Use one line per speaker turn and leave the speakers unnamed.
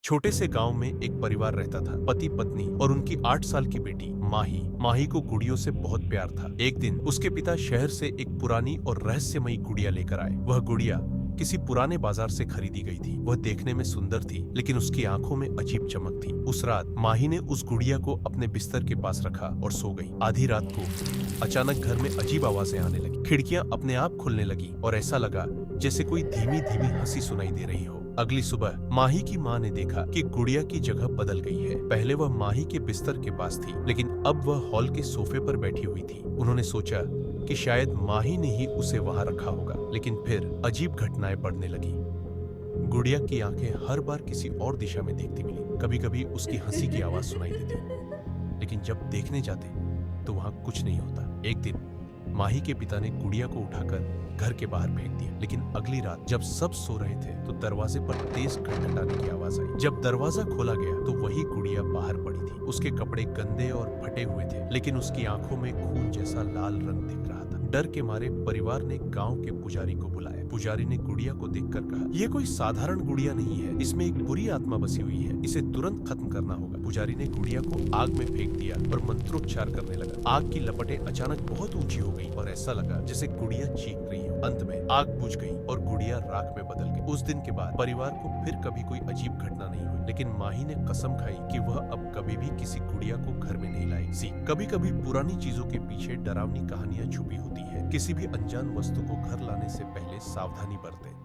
छोटे से गांव में एक परिवार रहता था। पति पत्नी और उनकी 8 साल की बेटी माही। माही को गुड़ियों से बहुत प्यार था। एक दिन उसके पिता शहर से एक पुरानी और रहस्यमयी गुड़िया लेकर आए। वह गुड़िया किसी पुराने बाजार से खरीदी गई थी। वह देखने में सुंदर थी, लेकिन उसकी आंखों में अजीब चमक थी। उस रात माही ने उस गुड़िया को अपने बिस्तर के पास रखा और सो गई। आधी रात को अचानक घर में अजीब आवाजें आने लगी। खिड़कियां अपने आप खुलने लगी और ऐसा लगा जैसे कोई धीमी धीमी हंसी सुनाई दे रही हो। अगली सुबह माही की माँ ने देखा कि गुड़िया की जगह बदल गई है। पहले वह माही के बिस्तर के पास थी, लेकिन अब वह हॉल के सोफे पर बैठी हुई थी। उन्होंने सोचा कि शायद माही ने ही उसे वहां रखा होगा, लेकिन फिर अजीब घटनाएं बढ़ने लगी। गुड़िया की आंखें हर बार किसी और दिशा में देखती मिली। कभी कभी उसकी हंसी की आवाज सुनाई देती, लेकिन जब देखने जाते तो वहां कुछ नहीं होता। एक दिन माही के पिता ने गुड़िया को उठाकर घर के बाहर फेंक दिया, लेकिन अगली रात जब सब सो रहे थे तो दरवाजे पर तेज खटखटाने की आवाज आई। जब दरवाजा खोला गया तो वही गुड़िया बाहर पड़ी थी। उसके कपड़े गंदे और फटे हुए थे, लेकिन उसकी आंखों में खून जैसा लाल रंग दिख रहा था। डर के मारे परिवार ने गांव के पुजारी को बुलाया। पुजारी ने गुड़िया को देखकर कहा, यह कोई साधारण गुड़िया नहीं है, इसमें एक बुरी आत्मा बसी हुई है, इसे तुरंत खत्म करना होगा। पुजारी ने गुड़िया को आग में फेंक दिया और मंत्रोच्चार करने लगा। आग की लपटें अचानक बहुत ऊंची हो गई और ऐसा लगा जैसे गुड़िया चीख रही हो। अंत में आग बुझ गई और गुड़िया राख में बदल गई। उस दिन के बाद परिवार को फिर कभी कोई अजीब घटना नहीं हुई, लेकिन माही ने कसम खाई कि वह अब कभी भी किसी गुड़िया को घर में नहीं लाएगी। कभी कभी पुरानी चीजों के पीछे डरावनी कहानियां छुपी होती है। किसी भी अनजान वस्तु को घर लाने से पहले सावधानी बरतें।